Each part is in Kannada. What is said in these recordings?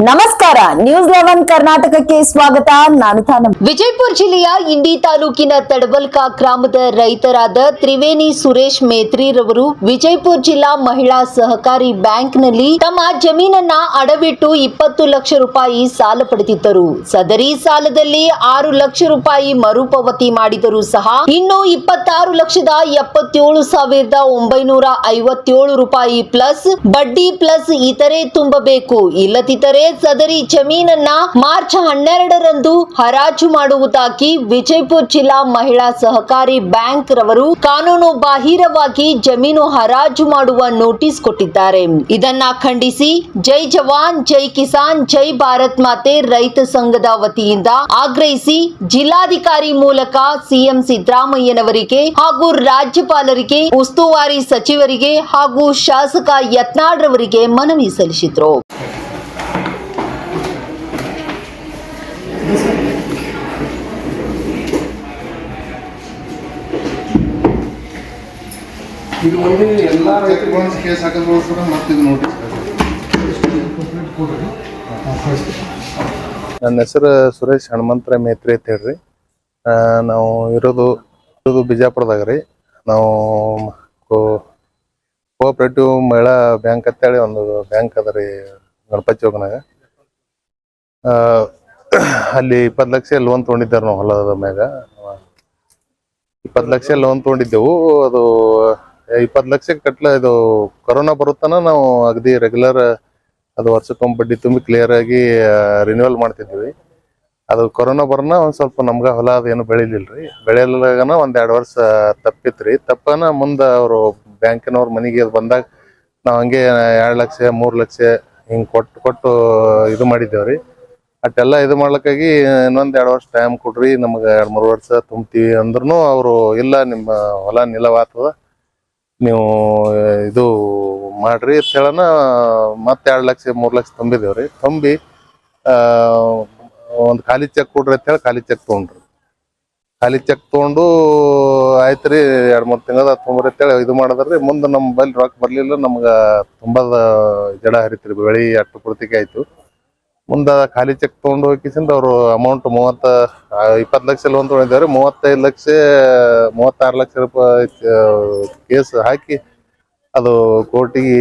ನಮಸ್ಕಾರ, ನ್ಯೂಸ್ 11 ಕರ್ನಾಟಕಕ್ಕೆ ಸ್ವಾಗತ. ನಾನು ತಾನಂ. ವಿಜಯಪುರ ಜಿಲ್ಲೆಯ ಇಂಡಿ ತಾಲೂಕಿನ ತಡಬಲ್ಕಾ ಗ್ರಾಮದ ರೈತರಾದ ತ್ರಿವೇಣಿ ಸುರೇಶ್ ಮೇತ್ರಿ ರವರು ವಿಜಯಪುರ ಜಿಲ್ಲಾ ಮಹಿಳಾ ಸಹಕಾರಿ ಬ್ಯಾಂಕ್ನಲ್ಲಿ ತಮ್ಮ ಜಮೀನನ್ನ ಅಡವಿಟ್ಟು 20 ಲಕ್ಷ ರೂಪಾಯಿ ಸಾಲ ಪಡೆದಿದ್ದರು. ಸದರಿ ಸಾಲದಲ್ಲಿ 6 ಲಕ್ಷ ರೂಪಾಯಿ ಮರುಪಾವತಿ ಮಾಡಿದರೂ ಸಹ ಇನ್ನು 26,77,957 ರೂಪಾಯಿ ಪ್ಲಸ್ ಬಡ್ಡಿ ಪ್ಲಸ್ ಇತರೆ ತುಂಬಬೇಕು. ಇಲ್ಲದಿದ್ದರೆ ಸದರಿ ಜಮೀನನ್ನ ಮಾರ್ಚ್ 12ರಂದು ಹರಾಜು ಮಾಡುವುದಾಗಿ ವಿಜಯಪುರ ಜಿಲ್ಲಾ ಮಹಿಳಾ ಸಹಕಾರಿ ಬ್ಯಾಂಕ್ ರವರು ಕಾನೂನು ಬಾಹಿರವಾಗಿ ಜಮೀನು ಹರಾಜು ಮಾಡುವ ನೋಟಿಸ್ ಕೊಟ್ಟಿದ್ದಾರೆ. ಇದನ್ನ ಖಂಡಿಸಿ ಜೈ ಜವಾನ್ ಜೈ ಕಿಸಾನ್ ಜೈ ಭಾರತ್ ಮಾತೆ ರೈತ ಸಂಘದ ವತಿಯಿಂದ ಆಗ್ರಹಿಸಿ ಜಿಲ್ಲಾಧಿಕಾರಿ ಮೂಲಕ ಸಿಎಂ ಸಿದ್ದರಾಮಯ್ಯನವರಿಗೆ ಹಾಗೂ ರಾಜ್ಯಪಾಲರಿಗೆ, ಉಸ್ತುವಾರಿ ಸಚಿವರಿಗೆ ಹಾಗೂ ಶಾಸಕ ಯತ್ನಾಳ್ ರವರಿಗೆ ಮನವಿ ಸಲ್ಲಿಸಿದ್ರು. ಇದು ಒಂದು ಎಲ್ಲ ರೈತರು ಕೇಸ್ ಹಾಕೋದು ಮತ್ತೆ ಇದು ನೋಟಿಸ್. ನನ್ನ ಹೆಸರು ಸುರೇಶ್ ಹನುಮಂತರ ಮೇತ್ರಿ ಅಂತ ಹೇಳ್ರಿ. ನಾವು ಇರೋದು ಬಿಜಾಪುರದಾಗ ರೀ. ನಾವು ಕೋಆಪರೇಟಿವ್ ಮಹಿಳಾ ಬ್ಯಾಂಕ್ ಅಂತೇಳಿ ಒಂದು ಬ್ಯಾಂಕ್ ಅದ ರೀ ಗಣಪತಿ ಚೌಕನಾಗ. ಅಲ್ಲಿ 20 ಲಕ್ಷ ಲೋನ್ ತೊಗೊಂಡಿದ್ದಾರೆ. ನಾವು ಹೊಲದ ಮ್ಯಾಗ 20 ಲಕ್ಷ ಲೋನ್ ತೊಗೊಂಡಿದ್ದೆವು. ಅದು 20 ಲಕ್ಷ ಇದು ಕೊರೋನಾ ಬರುತ್ತಾನ ನಾವು ಅಗದಿ ರೆಗ್ಯುಲರ್ ಅದು ವರ್ಷಕ್ಕೊಮ್ಮೆ ಬಡ್ಡಿ ತುಂಬಿ ಕ್ಲಿಯರ್ ಆಗಿ ರಿನ್ಯೂವಲ್ ಮಾಡ್ತಿದ್ವಿ. ಅದು ಕೊರೋನಾ ಬರೋಣ ಒಂದ್ ಸ್ವಲ್ಪ ನಮ್ಗ ಹೊಲ ಅದೇನು ಬೆಳಿಲಿಲ್ರಿ. ಬೆಳೆಯಲಾಗನ 1-2 ವರ್ಷ ತಪ್ಪಿತ್ರಿ. ತಪ್ಪನ ಮುಂದೆ ಅವರು ಬ್ಯಾಂಕಿನವ್ರ ಮನೆಗೆ ಬಂದಾಗ ನಾವು ಹಂಗೆ 2 ಲಕ್ಷ 3 ಲಕ್ಷ ಹಿಂಗ್ ಕೊಟ್ಟು ಇದು ಮಾಡಿದ್ದೇವ್ರಿ. ಅಟ್ಟೆಲ್ಲ ಇದು ಮಾಡ್ಲಿಕ್ಕಾಗಿ ಇನ್ನೊಂದ್ 2 ವರ್ಷ ಟೈಮ್ ಕೊಡ್ರಿ, ನಮ್ಗೆ 2-3 ವರ್ಷ ತುಂಬ್ತೀವಿ ಅಂದ್ರೂ ಅವರು ಇಲ್ಲ, ನಿಮ್ಮ ಹೊಲ ನಿಲವಾಗ್ತದ, ನೀವು ಇದು ಮಾಡ್ರಿ ಅಂತ ಹೇಳನ ಮತ್ತೆ 2 ಲಕ್ಷ 3 ಲಕ್ಷ ತುಂಬಿದೇವ್ರಿ. ತುಂಬಿ ಒಂದು ಖಾಲಿ ಚೆಕ್ ಕೊಡ್ರಿ ಅಂತ ಹೇಳಿ ಖಾಲಿ ಚೆಕ್ ತೊಗೊಂಡ್ರಿ. ಖಾಲಿ ಚೆಕ್ ತೊಗೊಂಡು ಆಯ್ತ್ರಿ 2-3 ತಿಂಗಳ ತುಂಬ್ರಿ ಅಂತೇಳಿ ಇದು ಮಾಡಿದ್ರಿ. ಮುಂದೆ ನಮ್ಮ ಬಲ್ಲಿ ರೊಕ್ಕ ಬರ್ಲಿಲ್ಲ, ನಮ್ಗೆ ತುಂಬದ ಜಡ ಹರಿತ್ರಿ. ಬೆಳಿ ಅಟ್ಟು ಪೂರ್ತಿಗೆ ಆಯ್ತು. ಮುಂದೆ ಖಾಲಿ ಚೆಕ್ ತೊಗೊಂಡು ಹೋಗಿಸಿಂದ ಅವರು ಅಮೌಂಟ್ 20 ಲಕ್ಷ ಲೋನ್ ತೊಗೊಂಡಿದ್ದಾರೆ. 35 ಲಕ್ಷ 36 ಲಕ್ಷ ರೂಪಾಯಿ ಕೇಸ್ ಹಾಕಿ ಅದು ಕೋರ್ಟಿಗೆ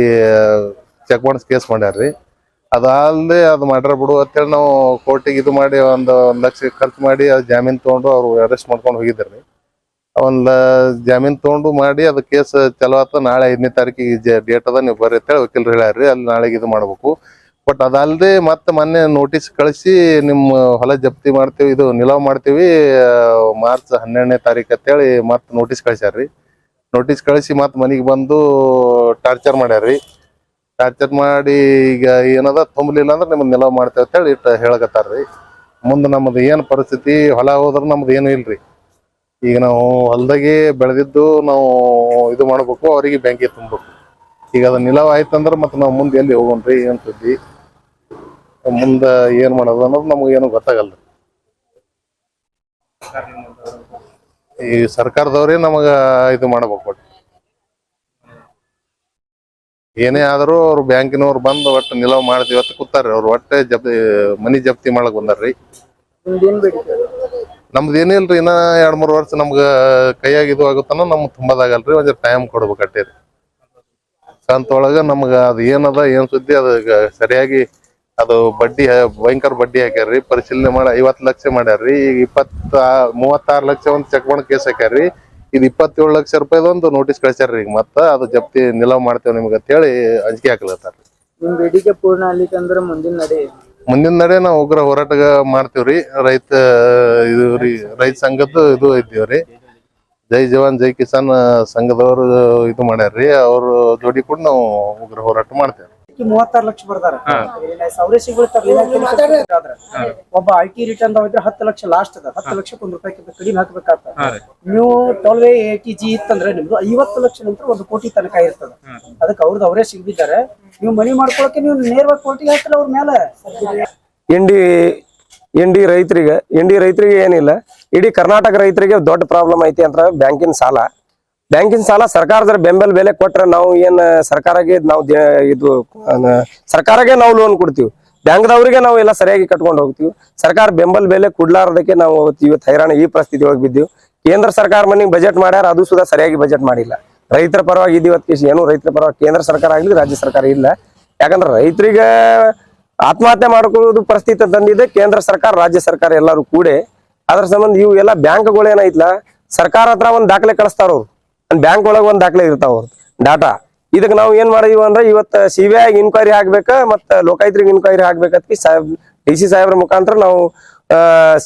ಚೆಕ್ ಬೌನ್ಸ್ ಕೇಸ್ ಮಾಡ್ಯಾರ್ರಿ. ಅದಲ್ಲದೆ ಅದು ಮಾಡ್ಯಾರ ಬಿಡು ಅಂತೇಳಿ ನಾವು ಕೋರ್ಟಿಗೆ ಇದು ಮಾಡಿ ಒಂದು 1 ಲಕ್ಷ ಖರ್ಚು ಮಾಡಿ ಅದು ಜಾಮೀನು ತೊಗೊಂಡು ಅವ್ರು ಅರೆಸ್ಟ್ ಮಾಡ್ಕೊಂಡು ಹೋಗಿದ್ದಾರ್ರಿ. ಒಂದು ಜಾಮೀನು ತೊಗೊಂಡು ಮಾಡಿ ಅದು ಕೇಸ್ ಚಲೋ ಆತ. ನಾಳೆ 5ನೇ ತಾರೀಕಿಗೆ ಡೇಟ್ ಅದ, ನೀವು ಬರ್ರಿ ಅಂತೇಳಿ ವಕೀಲರು ಹೇಳ್ಯಾರ್ರಿ. ಅಲ್ಲಿ ನಾಳೆಗೆ ಇದು ಮಾಡ್ಬೇಕು. ಬಟ್ ಅದಲ್ಲದೆ ಮತ್ತೆ ಮೊನ್ನೆ ನೋಟಿಸ್ ಕಳಿಸಿ ನಿಮ್ಮ ಹೊಲ ಜಪ್ತಿ ಮಾಡ್ತೀವಿ, ಇದು ನಿಲವ್ ಮಾಡ್ತೀವಿ ಮಾರ್ಚ್ 12ನೇ ತಾರೀಕು ಅಂತೇಳಿ ಮತ್ತೆ ನೋಟಿಸ್ ಕಳಿಸ್ಯಾರ್ರಿ. ನೋಟಿಸ್ ಕಳಿಸಿ ಮತ್ತೆ ಮನೆಗೆ ಬಂದು ಟಾರ್ಚರ್ ಮಾಡ್ಯಾರ್ರಿ. ಟಾರ್ಚರ್ ಮಾಡಿ ಈಗ ಏನದ ತುಂಬಲಿಲ್ಲ ಅಂದ್ರೆ ನಿಮ್ಮನ್ನ ನಿಲವ್ ಮಾಡ್ತೇವೆ ಅಂತೇಳಿ ಹೇಳಕತ್ತಾರ್ರಿ. ಮುಂದೆ ನಮ್ಮದು ಏನು ಪರಿಸ್ಥಿತಿ, ಹೊಲ ಹೋದ್ರೆ ನಮ್ದು ಏನು ಇಲ್ರಿ. ಈಗ ನಾವು ಹೊಲದಾಗೆ ಬೆಳೆದಿದ್ದು ನಾವು ಇದು ಮಾಡ್ಬೇಕು, ಅವರಿಗೆ ಬ್ಯಾಂಕಿಗೆ ತುಂಬಬೇಕು. ಈಗ ಅದು ನಿಲವ್ ಆಯ್ತಂದ್ರೆ ಮತ್ತೆ ನಾವು ಮುಂದೆ ಎಲ್ಲಿ ಹೋಗೋಣ್ರಿ, ಏನ್ ಸುದ್ದಿ, ಮುಂದೆ ಏನ್ ಮಾಡೋದು ಅನ್ನೋದು ನಮ್ಗೆ ಏನು ಗೊತ್ತಾಗಲ್ಲ. ಈ ಸರ್ಕಾರದವ್ರೇ ನಮಗ ಇದು ಮಾಡ್ಬೇಕು. ಏನೇ ಆದ್ರೂ ಅವ್ರು ಬ್ಯಾಂಕಿನವ್ರು ಬಂದು ಒಟ್ಟು ನಿಲವ್ ಮಾಡ್ತೀವಿ ಅಂತ ಕೂತಾರ್ರಿ. ಅವ್ರು ಒಟ್ಟೆ ಮನಿ ಜಪ್ತಿ ಮಾಡಕ್ ಬಂದಾರ್ರಿ. ನಮ್ದು ಏನಿಲ್ರಿ, ಇನ್ನ 2-3 ವರ್ಷ ನಮ್ಗ ಕೈಯಾಗ ಇದು ಆಗುತ್ತಾನ, ನಮ್ಗೆ ತುಂಬದಾಗಲ್ರಿ. ಒಂದ್ ಟೈಮ್ ಕೊಡ್ಬೇಕು ಅಟ್ಟೇರಿ. ಕಂತೊಳಗ ನಮ್ಗ ಅದು ಏನದ ಏನ್ ಸುದ್ದಿ ಅದು ಸರಿಯಾಗಿ ಅದು ಬಡ್ಡಿ ಭಯಂಕರ ಬಡ್ಡಿ ಹಾಕ್ಯಾರ್ರಿ. ಪರಿಶೀಲನೆ ಮಾಡಿ 50 ಲಕ್ಷ ಮಾಡ್ಯಾರ್ರಿ. ಈಗ 36 ಲಕ್ಷ ಒಂದು ಚೆಕ್ ಬೌನ್ಸ್ ಕೇಸ್ ಹಾಕ್ಯಾರ್ರಿ. ಇದು 27 ಲಕ್ಷ ರೂಪಾಯಿದೊಂದು ನೋಟಿಸ್ ಕಳ್ಸ್ಯಾರ್ರಿ. ಈಗ ಮತ್ತ ಅದು ಜಪ್ತಿ ನಿಲವ್ ಮಾಡ್ತೇವೆ ನಿಮ್ಗೆ ಅಂತ ಹೇಳಿ ಅಂಜಿಕೆ ಹಾಕ್ಲತ್ತಾರ್ರಿ. ನಿಮ್ ಬೇಡಿಕೆ ಪೂರ್ಣ ಆಗ್ಲಿಕ್ಕಂದ್ರ ಮುಂದಿನ ನಡೆ ನಾವು ಉಗ್ರ ಹೋರಾಟ ಮಾಡ್ತೀವ್ರಿ. ರೈತ ಸಂಘದ್ದು ಇದು ಇದ್ದೀವ್ರಿ. ಜೈ ಜವಾನ್ ಜೈ ಕಿಸಾನ್ ಸಂಘದವರು ಇದು ಮಾಡ್ಯಾರ್ರಿ. ಅವ್ರ ಜೋಡಿ ಕೂಡ ನಾವು ಉಗ್ರ ಹೋರಾಟ ಮಾಡ್ತೇವೆ. 36 ಲಕ್ಷ ಬರ್ದಾರ. ಒಬ್ಬ ಐಟಿ ರಿಟರ್ನ್ 10 ಲಕ್ಷ ಲಾಸ್ಟ್ ಅದ. 10 ಲಕ್ಷಕ್ಕೆ ₹1 ಕಡಿಮೆ ಹಾಕ್ಬೇಕಾಗ್ತದೆ. ನೀವು 1280G ಇತ್ತಂದ್ರೆ ನಿಮ್ದು 50 ಲಕ್ಷ ನಂತರ 1 ಕೋಟಿ ತನಕ ಇರ್ತದ. ಅದಕ್ಕೆ ಅವ್ರದ್ದು ಅವರೇ ಸಿಗ್ಬಿದ್ದಾರೆ. ನೀವು ಮನಿ ಮಾಡ್ಕೊಳಕ್ಕೆ ನೀವು ನೇರವಾಗಿ ಕೋರ್ಟಿಗೆ ಹಾಕ್ತಿಲ್ಲ ಅವ್ರ ಮೇಲೆ. ಇಂಡಿ ರೈತರಿಗೆ ಏನಿಲ್ಲ, ಇಡೀ ಕರ್ನಾಟಕ ರೈತರಿಗೆ ದೊಡ್ಡ ಪ್ರಾಬ್ಲಮ್ ಐತಿ ಅಂತ ಬ್ಯಾಂಕಿನ ಸಾಲ ಸರ್ಕಾರದ ಬೆಂಬಲ ಬೆಲೆ ಕೊಟ್ರೆ ನಾವು ಏನ್ ಸರ್ಕಾರಕ್ಕೆ ನಾವು ಇದು ಸರ್ಕಾರಕ್ಕೆ ನಾವು ಲೋನ್ ಕೊಡ್ತೀವಿ. ಬ್ಯಾಂಕ್ದವ್ರಿಗೆ ನಾವು ಎಲ್ಲ ಸರಿಯಾಗಿ ಕಟ್ಕೊಂಡು ಹೋಗ್ತೀವಿ. ಸರ್ಕಾರ ಬೆಂಬಲ ಬೆಲೆ ಕೊಡ್ಲಾರ್ದಕ್ಕೆ ನಾವು ಇವತ್ತು ಹೈರಾಣ ಈ ಪರಿಸ್ಥಿತಿ ಒಳಗೆ ಬಿದ್ದೀವಿ. ಕೇಂದ್ರ ಸರ್ಕಾರ ಮನೆಗೆ ಬಜೆಟ್ ಮಾಡ್ಯಾರ, ಅದು ಸುಧಾ ಸರಿಯಾಗಿ ಬಜೆಟ್ ಮಾಡಿಲ್ಲ. ರೈತರ ಪರವಾಗಿ ಇದೀವತ್ ಏನು ರೈತರ ಪರವಾಗಿ ಕೇಂದ್ರ ಸರ್ಕಾರ ಆಗ್ಲಿ ರಾಜ್ಯ ಸರ್ಕಾರ ಇಲ್ಲ. ಯಾಕಂದ್ರೆ ರೈತರಿಗೆ ಆತ್ಮಹತ್ಯೆ ಮಾಡ್ಕೊಳ್ಳೋದು ಪರಿಸ್ಥಿತಿ ತಂದಿದೆ ಕೇಂದ್ರ ಸರ್ಕಾರ ರಾಜ್ಯ ಸರ್ಕಾರ ಎಲ್ಲರೂ ಕೂಡಿ. ಅದ್ರ ಸಂಬಂಧ ಇವು ಎಲ್ಲ ಬ್ಯಾಂಕ್ಗಳು ಏನೈತ್ಲ ಸರ್ಕಾರ ಹತ್ರ ಒಂದ್ ದಾಖಲೆ ಕಳಿಸ್ತಾರ ಅವ್ರು, ಬ್ಯಾಂಕ್ ಒಳಗೆ ಒಂದ್ ದಾಖಲೆ ಇರ್ತಾವ ಅವ್ರ ಡಾಟಾ. ಇದಕ್ಕೆ ನಾವು ಏನ್ ಮಾಡಿದೀವಿ ಅಂದ್ರೆ ಇವತ್ತು CBI ಇನ್ಕ್ವೈರಿ ಆಗ್ಬೇಕ ಮತ್ತ ಲೋಕಾಯುಕ್ತರಿಗೆ ಇನ್ಕ್ವೈರಿ ಆಗ್ಬೇಕಂತ DC ಸಾಹೇಬ್ರ ಮುಖಾಂತರ ನಾವು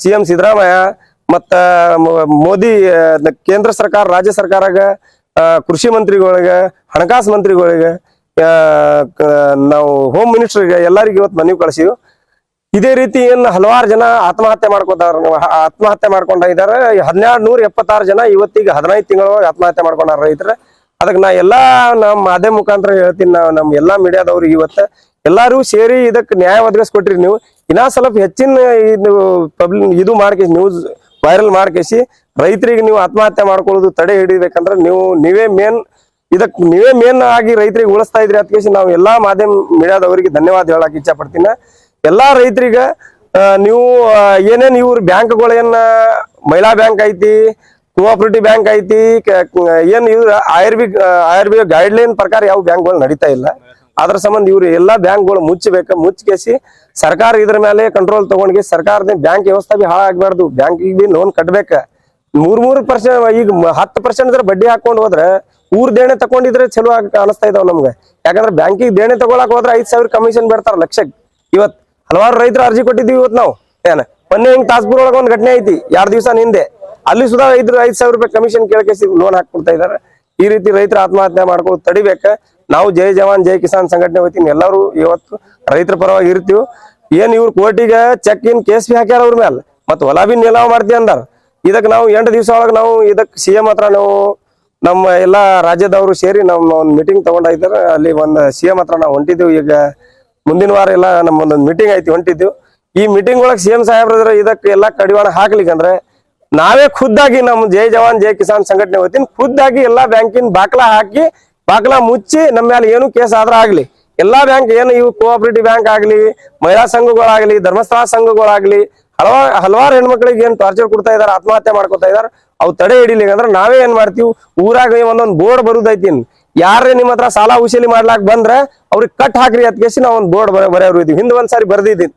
CM ಸಿದ್ದರಾಮಯ್ಯ ಮತ್ತ ಮೋದಿ ಕೇಂದ್ರ ಸರ್ಕಾರ ರಾಜ್ಯ ಸರ್ಕಾರಾಗ ಕೃಷಿ ಮಂತ್ರಿಗಳಿಗೆ ಹಣಕಾಸು ಮಂತ್ರಿಗಳಿಗೆ ನಾವು ಹೋಮ್ ಮಿನಿಸ್ಟರ್ಗೆ ಎಲ್ಲರಿಗೂ ಇವತ್ತು ಮನವಿ ಕಳಿಸಿವಿ. ಇದೇ ರೀತಿ ಏನ್ ಹಲವಾರು ಜನ ಆತ್ಮಹತ್ಯೆ ಮಾಡ್ಕೊಂಡ ಇದಾರೆ. 1776 ಜನ ಇವತ್ತಿಗೆ 15 ತಿಂಗಳೊಳಗೆ ಆತ್ಮಹತ್ಯೆ ಮಾಡ್ಕೊಂಡಾರ ರೈತರ. ಅದಕ್ಕೆ ನಾ ಎಲ್ಲಾ ನಮ್ಮ ಮಾಧ್ಯಮ ಮುಖಾಂತರ ಹೇಳ್ತೀನಿ, ನಮ್ ಎಲ್ಲಾ ಮೀಡಿಯಾದವ್ರಿಗೆ ಇವತ್ತು ಎಲ್ಲಾರು ಸೇರಿ ಇದಕ್ಕೆ ನ್ಯಾಯ ಒದಗಿಸ್ಕೊಟ್ರಿ. ನೀವು ಇನ್ನೂ ಸ್ವಲ್ಪ ಹೆಚ್ಚಿನ ಇದು ಮಾಡ್ಕೇಸಿ ನ್ಯೂಸ್ ವೈರಲ್ ಮಾಡ್ಕೇಸಿ ರೈತರಿಗೆ ನೀವು ಆತ್ಮಹತ್ಯೆ ಮಾಡ್ಕೊಳ್ಳೋದು ತಡೆ ಹಿಡಿಬೇಕಂದ್ರೆ ನೀವೇ ಮೇನ್ ಆಗಿ ರೈತರಿಗೆ ಉಳಿಸ್ತಾ ಇದ್ರಿ. ಅದಕ್ಕೆ ನಾವು ಎಲ್ಲಾ ಮಾಧ್ಯಮ ಮೀಡಿಯಾದವರಿಗೆ ಧನ್ಯವಾದ ಹೇಳಕ್ ಇಚ್ಛೆ ಪಡ್ತೀನಿ. ಎಲ್ಲಾ ರೈತರಿಗೆ ನೀವು ಏನೇನ್ ಇವ್ರ ಬ್ಯಾಂಕ್ಗಳೇನ ಮಹಿಳಾ ಬ್ಯಾಂಕ್ ಐತಿ, ಕೋಆಪರೇಟಿವ್ ಬ್ಯಾಂಕ್ ಐತಿ, ಏನ್ ಇವ್ರ ಆರ್.ಬಿ.ಐ ಗೈಡ್ಲೈನ್ ಪ್ರಕಾರ ಯಾವ ಬ್ಯಾಂಕ್ಗಳು ನಡೀತಾ ಇಲ್ಲ. ಅದ್ರ ಸಂಬಂಧ ಇವ್ರು ಎಲ್ಲಾ ಬ್ಯಾಂಕ್ಗಳು ಮುಚ್ಚಿಕೇಸಿ ಸರ್ಕಾರ ಇದ್ರ ಮೇಲೆ ಕಂಟ್ರೋಲ್ ತಗೊಂಡ್ಗೆ ಸರ್ಕಾರದ ಬ್ಯಾಂಕ್ ವ್ಯವಸ್ಥೆ ಬಿ ಹಾಳಾಗಬಾರ್ದು. ಬ್ಯಾಂಕಿಗೆ ಬಿ ಲೋನ್ ಕಟ್ಬೇಕ. 3% ಈಗ 10% ಬಡ್ಡಿ ಹಾಕೊಂಡ್ ಹೋದ್ರೆ ಊರ್ ದೇಣೆ ತಕೊಂಡಿದ್ರೆ ಚಲೋ ಅನಿಸ್ತಾ ಇದಾವ್ ನಮ್ಗೆ. ಯಾಕಂದ್ರೆ ಬ್ಯಾಂಕಿಗೆ ದೇಣೆ ತಗೊಳಕ್ ಹೋದ್ರೆ 5,000 ಕಮಿಷನ್ ಬೇಡ್ತಾರ ಲಕ್ಷಕ್ಕೆ. ಇವತ್ ಹಲವಾರು ರೈತರು ಅರ್ಜಿ ಕೊಟ್ಟಿದ್ದೀವಿ. ಇವತ್ತು ನಾವು ಮೊನ್ನೆ ಹಿಂಗ್ ತಾಸ್ಪುರ್ ಒಳಗೆ ಒಂದ್ ಘಟನೆ ಐತಿ 2 ದಿವಸ ಹಿಂದೆ. ಅಲ್ಲಿ ಸುಧಾ 5,000 ರೂಪಾಯಿ ಕಮಿಷನ್ ಕೇಳಕೇಸಿ ಲೋನ್ ಹಾಕೊಡ್ತಾ ಇದಾರೆ. ಈ ರೀತಿ ರೈತರ ಆತ್ಮಹತ್ಯೆ ಮಾಡ್ಕೊಂಡು ತಡಿಬೇಕ. ನಾವು ಜೈ ಜವಾನ್ ಜೈ ಕಿಸಾನ್ ಸಂಘಟನೆ ವತಿಯಿಂದ ಎಲ್ಲರೂ ಇವತ್ತು ರೈತರ ಪರವಾಗಿ ಇರ್ತೀವಿ. ಏನ್ ಇವ್ರು ಕೋರ್ಟಿಗೆ ಚೆಕ್ ಇನ್ ಕೇಸ್ ಬಿ ಹಾಕ್ಯಾರ ಅವ್ರ ಮೇಲೆ, ಮತ್ ಹೊಲ ಬಿ ನಿಲಾವ್ ಮಾಡ್ತೀವಿ ಅಂದಾರ. ಇದಕ್ ನಾವು 8 ದಿವಸ ಒಳಗೆ ನಾವು ಇದಕ್ CM ಹತ್ರ ನಾವು ನಮ್ಮ ಎಲ್ಲಾ ರಾಜ್ಯದವರು ಸೇರಿ ನಮ್ಮ ಒಂದು ಮೀಟಿಂಗ್ ತಗೊಂಡಿದ್ದಾರೆ. ಅಲ್ಲಿ ಒಂದು CM ಹತ್ರ ನಾವು ಹೊಂಟಿದ್ದೀವಿ. ಈಗ ಮುಂದಿನ ವಾರ ಎಲ್ಲ ನಮ್ಮೊಂದೊಂದು ಮೀಟಿಂಗ್ ಐತಿ, ಹೊಂಟಿದ್ದೀವಿ. ಈ ಮೀಟಿಂಗ್ ಒಳಗೆ CM ಸಾಹೇಬ್ರ ಇದಕ್ಕೆ ಎಲ್ಲಾ ಕಡಿವಾಣ ಹಾಕ್ಲಿಕ್ಕಂದ್ರೆ ನಾವೇ ಖುದ್ದಾಗಿ ನಮ್ಮ ಜೈ ಜವಾನ್ ಜೈ ಕಿಸಾನ್ ಸಂಘಟನೆ ವತಿಯಿಂದ ಖುದ್ದಾಗಿ ಎಲ್ಲಾ ಬ್ಯಾಂಕಿನ ಬಾಕ್ಲಾ ಮುಚ್ಚಿ ನಮ್ಮ ಮೇಲೆ ಏನು ಕೇಸ್ ಆದ್ರ ಆಗ್ಲಿ, ಎಲ್ಲಾ ಬ್ಯಾಂಕ್ ಏನು ಇವು ಕೋಆಪರೇಟಿವ್ ಬ್ಯಾಂಕ್ ಆಗ್ಲಿ, ಮಹಿಳಾ ಸಂಘಗಳಾಗ್ಲಿ, ಧರ್ಮಸ್ಥಳ ಸಂಘಗಳಾಗ್ಲಿ, ಹಲವಾರು ಹೆಣ್ಮಕ್ಳಿಗೆ ಏನ್ ಟಾರ್ಚರ್ ಕೊಡ್ತಾ ಇದಾರೆ, ಆತ್ಮಹತ್ಯೆ ಮಾಡ್ಕೊತಾ ಇದಾರೆ, ಅವು ತಡೆ ಹಿಡಿಲಿಕ್ಕೆ ಅಂದ್ರೆ ನಾವೇ ಏನ್ ಮಾಡ್ತೀವಿ, ಊರಾಗ ಒಂದೊಂದು ಬೋರ್ಡ್ ಬರುದೈತಿ. ಯಾರೇ ನಿಮ್ಮ ಹತ್ರ ಸಾಲ ಉಸೂಲಿ ಮಾಡ್ಲಾಕ್ ಬಂದ್ರೆ ಅವ್ರಿಗೆ ಕಟ್ ಹಾಕ್ರಿ ಅದ್ಕೇಸಿ ನಾವು ಒಂದು ಬೋರ್ಡ್ ಬರೆಯೋರು ಇದ್ವಿ. ಹಿಂದ್ ಒಂದ್ಸಾರಿ ಬರ್ದಿದ್ದೀನಿ.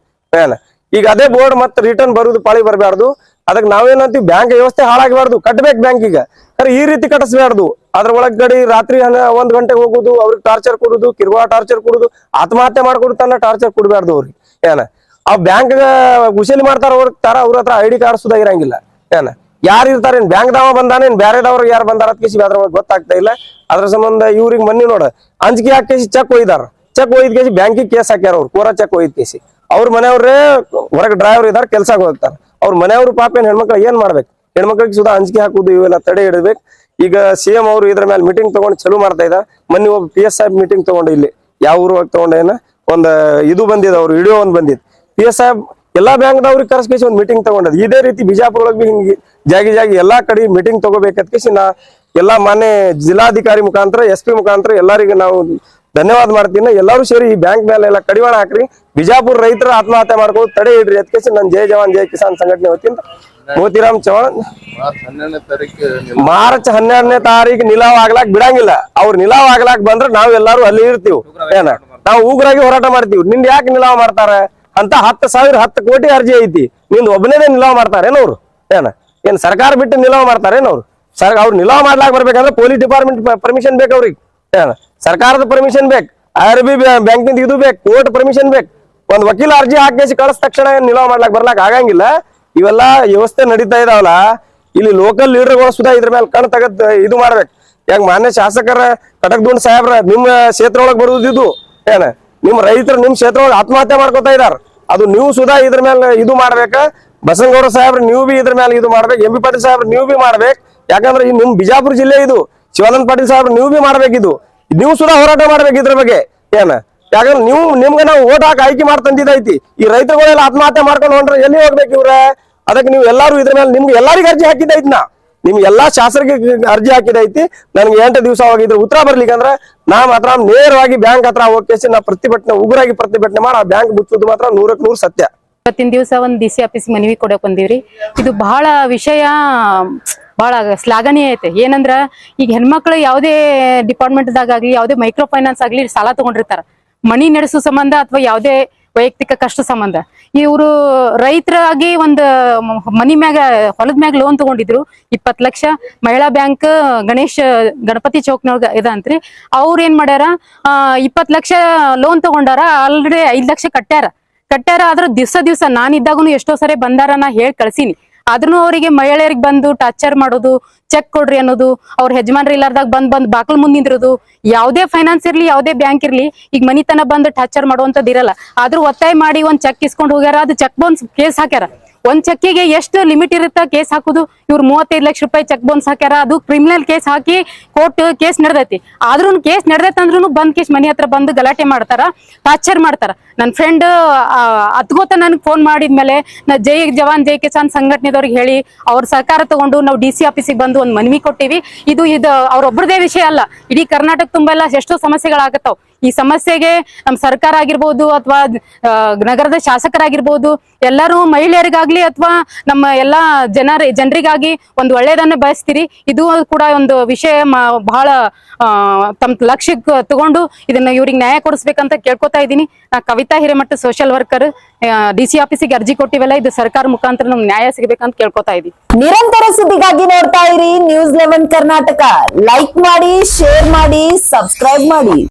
ಈಗ ಅದೇ ಬೋರ್ಡ್ ಮತ್ತೆ ರಿಟರ್ನ್ ಬರುದು ಪಾಳಿ ಬರಬಾರ್ದು. ಅದಕ್ಕೆ ನಾವೇನಂತೀವಿ, ಬ್ಯಾಂಕ್ ವ್ಯವಸ್ಥೆ ಹಾಳಾಗಬಾರ್ದು, ಕಟ್ಬೇಕು ಬ್ಯಾಂಕಿಗೆ. ಈ ರೀತಿ ಕಟ್ಟಿಸ್ಬಾರ್ದು. ಅದ್ರ ಒಳಗಡೆ ರಾತ್ರಿ 1 ಗಂಟೆಗೆ ಹೋಗುದು, ಅವ್ರಿಗೆ ಟಾರ್ಚರ್ ಕೊಡುದು, ಕಿರುಗಳ ಟಾರ್ಚರ್ ಕೊಡುದು, ಆತ್ಮಹತ್ಯೆ ಮಾಡ್ಕೊಡ್ತಾನ ಟಾರ್ಚರ್ ಕೊಡಬಾರ್ದು ಅವ್ರಿಗೆ. ಆ ಬ್ಯಾಂಕ್ ಉಸೂಲಿ ಮಾಡ್ತಾರ ಅವ್ರ ಹತ್ರ ID ಕಾರ್ಡ್ ಸುಧಾ ಇರಂಗಿಲ್ಲ. ಯಾರು ಇರ್ತಾರೆ, ಬ್ಯಾಂಕ್ ದವ ಬಂದಾನೇನ್ ಬ್ಯಾರೆದವ್ರು ಯಾರು ಬಂದಾರ ಅದ್ಕೇಸಿ ಅದ್ರ ಗೊತ್ತಾಗ್ತಾ ಇಲ್ಲ. ಅದ್ರ ಸಂಬಂಧ ಇವ್ರಿಗೆ ಮೊನ್ನೆ ನೋಡ ಅಂಜಿಕೆ ಹಾಕೇಸಿ ಚೆಕ್ ಒಯ್ದಾರ. ಚೆಕ್ ಒಯ್ದ ಬ್ಯಾಂಕಿಗೆ ಕೇಸ್ ಹಾಕ್ಯಾರ. ಅವ್ರು ಕೋರ ಚೆಕ್ ಒಯ್ದ ಕೇಸಿ ಅವ್ರ ಮನೆಯವ್ರೇ ಹೊರಗೆ ಡ್ರೈವರ್ ಇದಾರೆ, ಕೆಲ್ಸಕ್ಕೆ ಹೋಗ್ತಾರೆ. ಅವ್ರ ಮನೆಯವ್ರು ಪಾಪ ಏನ್ ಹೆಣ್ಮಕ್ಳು ಏನ್ ಮಾಡ್ಬೇಕು, ಹೆಣ್ಮಕ್ಳಿಗೆ ಸುಧಾ ಅಂಜಿಕೆ ಹಾಕುದು ಇವೆಲ್ಲ ತಡೆ ಹಿಡಬೇಕು. ಈಗ CM ಅವರು ಇದ್ರ ಮೇಲೆ ಮೀಟಿಂಗ್ ತಗೊಂಡು ಚಲೋ ಮಾಡ್ತಾ ಇದ್ದಾರೆ. ಮೊನ್ನೆ ಒಬ್ಬ PS ಸಾಹೇಬ್ ಮೀಟಿಂಗ್ ತಗೊಂಡು ಇಲ್ಲಿ ಯಾವ ಊರೊಳಗೆ ತಗೊಂಡೇನ ಒಂದು ಇದು ಬಂದಿದೆ, ಅವ್ರು ವಿಡಿಯೋ ಒಂದು ಬಂದಿದ್. PS ಸಾಹೇಬ್ ಎಲ್ಲಾ ಬ್ಯಾಂಕ್ದವ್ರಿಗೆ ಕರೆಸ್ಕೇಸಿ ಒಂದು ಮೀಟಿಂಗ್ ತಗೊಂಡದ್. ಇದೇ ರೀತಿ ಬಿಜಾಪುರ ಒಳಗೆ ಬಿ ಹಿಂಗೆ ಜಾಗಿ ಎಲ್ಲಾ ಕಡೆ ಮೀಟಿಂಗ್ ತಗೋಬೇಕಂತಕೇಸಿ ನಾ ಎಲ್ಲಾ ಮಾನ್ಯ ಜಿಲ್ಲಾಧಿಕಾರಿ ಮುಖಾಂತರ SP ಮುಖಾಂತರ ಎಲ್ಲರಿಗೂ ನಾವು ಧನ್ಯವಾದ ಮಾಡ್ತೀನಿ. ಎಲ್ಲರೂ ಸೇರಿ ಈ ಬ್ಯಾಂಕ್ ಮೇಲೆ ಎಲ್ಲ ಕಡಿವಾಣ ಹಾಕ್ರಿ. ಬಿಜಾಪುರ ರೈತರ ಆತ್ಮಹತ್ಯೆ ಮಾಡ್ಕೊಂಡು ತಡೆ ಇಡ್ರಿ ಅದಕ್ಕೆ ನನ್ನ ಜೈ ಜವಾನ್ ಜೈ ಕಿಸಾನ್ ಸಂಘಟನೆ ವತಿಯಿಂದ ಮೋತಿರಾಮ್ ಚವಾಣ್. ಮಾರ್ಚ್ 12ನೇ ತಾರೀಕು ನಿಲಾವ್ ಆಗ್ಲಾಕ್ ಬಿಡಂಗಿಲ್ಲ. ಅವ್ರು ನಿಲಾವ್ ಆಗ್ಲಾಕ್ ಬಂದ್ರೆ ನಾವೆಲ್ಲರೂ ಅಲ್ಲಿ ಇರ್ತೀವಿ. ನಾವು ಉಗ್ರಾಗಿ ಹೋರಾಟ ಮಾಡ್ತೀವಿ. ನಿಂದ ಯಾಕೆ ನಿಲಾವ್ ಮಾಡ್ತಾರೆ ಅಂತ 10 ಕೋಟಿ ಅರ್ಜಿ ಐತಿ. ನಿಂದ ಒಬ್ಬನೇ ನಿಲಾವ್ ಮಾಡ್ತಾರೇನವ್ರು? ಏನ್ ಸರ್ಕಾರ ಬಿಟ್ಟು ನಿಲಾವ್ ಮಾಡ್ತಾರೇನವ್ರು? ಅವ್ರು ನಿಲಾವ್ ಮಾಡ್ಲಾಕ್ ಬರ್ಬೇಕಂದ್ರೆ ಪೊಲೀಸ್ ಡಿಪಾರ್ಟ್ಮೆಂಟ್ ಪರ್ಮಿಷನ್ ಬೇಕು ಅವ್ರಿಗೆ. ಸರ್ಕಾರದ ಪರ್ಮಿಷನ್ ಬೇಕು, RB ಬ್ಯಾಂಕಿಂದ ಇದು ಬೇಕು, ಕೋರ್ಟ್ ಪರ್ಮಿಷನ್ ಬೇಕು. ಒಂದ್ ವಕೀಲ ಅರ್ಜಿ ಹಾಕಿ ಕಳಿಸ ತಕ್ಷಣ ನಿಲಾವ್ ಮಾಡ್ಲಾಕ್ ಬರ್ಲಾಕ್ ಆಗಂಗಿಲ್ಲ. ಇವೆಲ್ಲ ವ್ಯವಸ್ಥೆ ನಡೀತಾ ಇದಾವಲ್ಲ, ಇಲ್ಲಿ ಲೋಕಲ್ ಲೀಡರ್ಗಳು ಸುಧಾ ಇದ್ರ ಮೇಲೆ ಕಣ್ ತಗದ್ ಇದು ಮಾಡ್ಬೇಕು. ಯಾಕ ಮಾನ್ಯ ಶಾಸಕರ ಕಟಕ್ದುಂಡ್ ಸಾಹೇಬ್ರ ನಿಮ್ಮ ಕ್ಷೇತ್ರ ಒಳಗ್ ಬರುದು ಇದು ನಿಮ್ ರೈತರು ನಿಮ್ ಕ್ಷೇತ್ರ ಒಳಗೆ ಆತ್ಮಹತ್ಯೆ ಮಾಡ್ಕೊತಾ ಇದಾರ. ಅದು ನೀವು ಸುಧಾ ಇದ್ರ ಮೇಲೆ ಇದು ಮಾಡ್ಬೇಕ. ಬಸನಗೌಡ ಸಾಹೇಬ್ರ ನೀವು ಬಿ ಇದ್ರ ಮೇಲೆ ಇದು ಮಾಡ್ಬೇಕು. MB ಪಾಟೀಲ್ ಸಾಹೇಬ್ರ ನೀವು ಬಿ ಮಾಡ್ಬೇಕು. ಯಾಕಂದ್ರೆ ನಿಮ್ ಬಿಜಾಪುರ ಜಿಲ್ಲೆ ಇದು. ಶಿವಾನಂದ ಪಾಟೀಲ್ ಸಾಹೇಬ್ರ ನೀವು ಬಿ ಮಾಡ್ಬೇಕಿದು. ನೀವು ಸುಧಾ ಹೋರಾಟ ಮಾಡ್ಬೇಕು ಇದ್ರ ಬಗ್ಗೆ. ಯಾಕಂದ್ರೆ ನಿಮ್ಗೆ ನಾವು ಓಟ್ ಹಾಕಿ ಆಯ್ಕೆ ಮಾಡಿ ತಂದಿದ್ದೈತಿ. ಈ ರೈತರುಗಳೆಲ್ಲ ಆತ್ಮಹತ್ಯೆ ಮಾಡ್ಕೊಂಡು ಹೊಂಟ್ರೆ ಎಲ್ಲಿ ಹೋಗ್ಬೇಕು ಇವ್ರೆ? ಅದಕ್ಕೆ ನೀವು ಎಲ್ಲಾರು ಇದ್ರ ಮೇಲೆ ನಿಮ್ಗೆ ಎಲ್ಲರಿಗೂ ಅರ್ಜಿ ಹಾಕಿದ್ದೈತಿ. ನಿಮ್ಗೆ ಎಲ್ಲಾ ಶಾಸಕರಿಗೆ ಅರ್ಜಿ ಹಾಕಿದೈತಿ, ನನ್ಗೆ 8 ದಿವಸ ಆಗಿದ್ರೆ ಉತ್ತರ ಬರ್ಲಿಕ್ಕಂದ್ರ ನಾ ಮಾತ್ರ ನೇರವಾಗಿ ಬ್ಯಾಂಕ್ ಹತ್ರ ಹೋಗಿ ನಾ ಉಗ್ರಾಗಿ ಪ್ರತಿಭಟನೆ ಮಾಡಿ ಆ ಬ್ಯಾಂಕ್ ಮುಚ್ಚೋದು ಮಾತ್ರ 100% ಸತ್ಯ. ಇವತ್ತಿನ ದಿವಸ ಒಂದು DC ಆಫೀಸ್ ಮನವಿ ಕೊಡಕ್ ಬಂದಿವ್ರಿ. ಇದು ಬಹಳ ವಿಷಯ ಬಹಳ ಶ್ಲಾಘನೀಯ ಐತೆ. ಏನಂದ್ರ ಈಗ ಹೆಣ್ಮಕ್ಳು ಯಾವುದೇ ಡಿಪಾರ್ಟ್ಮೆಂಟ್ದಾಗ ಆಗ್ಲಿ, ಯಾವುದೇ ಮೈಕ್ರೋ ಫೈನಾನ್ಸ್ ಆಗ್ಲಿ ಸಾಲ ತಗೊಂಡಿರ್ತಾರ ಮನಿ ನಡೆಸೋ ಸಂಬಂಧ ಅಥವಾ ಯಾವುದೇ ವೈಯಕ್ತಿಕ ಕಷ್ಟ ಸಂಬಂಧ. ಇವರು ರೈತರಾಗಿ ಒಂದು ಮನಿ ಮ್ಯಾಗ ಹೊಲದ ಮ್ಯಾಗ ಲೋನ್ ತಗೊಂಡಿದ್ರು 20 ಲಕ್ಷ. ಮಹಿಳಾ ಬ್ಯಾಂಕ್ ಗಣಪತಿ ಚೌಕ್ನೊಳಗ ಇದಂತ್ರಿ. ಅವ್ರ ಏನ್ ಮಾಡ್ಯಾರ 20 ಲಕ್ಷ ಲೋನ್ ತಗೊಂಡಾರ, ಆಲ್ರೆಡಿ 5 ಲಕ್ಷ ಕಟ್ಟ್ಯಾರ. ಆದ್ರ ದಿವ್ಸ ನಾನಿದ್ದಾಗೂ ಎಷ್ಟೋ ಸರಿ ಬಂದಾರ, ನಾ ಹೇಳಿ ಕಳ್ಸೀನಿ. ಆದ್ರೂ ಅವರಿಗೆ ಮಹಿಳೆಯರಿಗೆ ಬಂದು ಟಾರ್ಚರ್ ಮಾಡೋದು, ಚೆಕ್ ಕೊಡ್ರಿ ಅನ್ನೋದು, ಅವ್ರ ಯಜಮಾನ್ರಿ ಇಲ್ಲಾರ್ದಾಗ ಬಂದ್ ಬಾಕ್ಲ್ ಮುಂದ್ ನಿಂದಿರೋದು. ಯಾವುದೇ ಫೈನಾನ್ಸ್ ಇರ್ಲಿ, ಯಾವುದೇ ಬ್ಯಾಂಕ್ ಇರ್ಲಿ, ಈಗ ಮನಿತನ ಬಂದು ಟಾರ್ಚರ್ ಮಾಡುವಂತದ್ ಇರಲ್ಲ. ಆದ್ರೂ ಒತ್ತಾಯ ಮಾಡಿ ಒಂದ್ ಚೆಕ್ ಇಸ್ಕೊಂಡ್ ಹೋಗ್ಯಾರ, ಅದು ಚೆಕ್ ಬೌನ್ಸ್ ಕೇಸ್ ಹಾಕ್ಯಾರ. ಒಂದ್ ಚೆಕ್ಕಿಗೆ ಎಷ್ಟು ಲಿಮಿಟ್ ಇರುತ್ತ ಕೇಸ್ ಹಾಕುದು? ಇವ್ರು 35 ಲಕ್ಷ ರೂಪಾಯಿ ಚೆಕ್ ಬೌನ್ಸ್ ಹಾಕ್ಯಾರ. ಅದು ಕ್ರಿಮಿನಲ್ ಕೇಸ್ ಹಾಕಿ ಕೋರ್ಟ್ ಕೇಸ್ ನಡೆದೈತಿ. ಆದ್ರೂ ಕೇಸ್ ನಡೆದೈತಂದ್ರೂ ಬಂದ್ ಕೇಸ್ ಮನಿ ಹತ್ರ ಬಂದು ಗಲಾಟೆ ಮಾಡ್ತಾರ, ಟಾರ್ಚರ್ ಮಾಡ್ತಾರ. ನನ್ನ ಫ್ರೆಂಡ್ ಅದ್ಗೋತ ನನ್ಗೆ ಫೋನ್ ಮಾಡಿದ್ಮೇಲೆ ನಾ ಜೈ ಜವಾನ್ ಜೈ ಕಿಸಾನ್ ಸಂಘಟನೆದವ್ರಿಗೆ ಹೇಳಿ ಅವ್ರ ಸಹಕಾರ ತಗೊಂಡು ನಾವು DC ಆಫೀಸಿಗೆ ಬಂದು ಒಂದ್ ಮನವಿ ಕೊಟ್ಟಿವಿ. ಇದು ಅವ್ರೊಬ್ಬರದೇ ವಿಷಯ ಅಲ್ಲ, ಇಡೀ ಕರ್ನಾಟಕ ತುಂಬಾ ಎಲ್ಲ ಎಷ್ಟೋ ಸಮಸ್ಯೆಗಳಾಗತ್ತಾವ್. ಈ ಸಮಸ್ಯೆಗೆ ನಮ್ಮ ಸರ್ಕಾರ ಆಗಿರ್ಬೋದು ಅಥವಾ ನಗರದ ಶಾಸಕರಾಗಿರ್ಬೋದು, ಎಲ್ಲರೂ ಮಹಿಳೆಯರಿಗಾಗ್ಲಿ ಅಥವಾ ನಮ್ಮ ಎಲ್ಲಾ ಜನರಿಗಾಗಿ ಒಂದು ಒಳ್ಳೇದನ್ನ ಬಯಸ್ತೀರಿ. ಇದು ಕೂಡ ಒಂದು ವಿಷಯ ಬಹಳ ತಮ್ಮ ಲಕ್ಷ್ಯಕ್ಕೆ ತಗೊಂಡು ಇದನ್ನ ಇವ್ರಿಗೆ ನ್ಯಾಯ ಕೊಡಿಸ್ಬೇಕಂತ ಕೇಳ್ಕೊತಾ ಇದ್ದೀನಿ. ನಾ Kavita Hiremath, social worker, DC ಆಫೀಸಿಗೆ ಅರ್ಜಿ ಕೊಟ್ಟಿವಲ್ಲ, ಇದು ಸರ್ಕಾರ ಮುಖಾಂತರ ನಮ್ಗೆ ನ್ಯಾಯ ಸಿಗಬೇಕಂತ ಕೇಳ್ಕೊತಾ ಇದ್ದೀನಿ. ನಿರಂತರ ಸುದ್ದಿಗಾಗಿ ನೋಡ್ತಾ ಇರಿ News 11 ಕರ್ನಾಟಕ. ಲೈಕ್ ಮಾಡಿ, ಶೇರ್ ಮಾಡಿ, ಸಬ್ಸ್ಕ್ರೈಬ್ ಮಾಡಿ.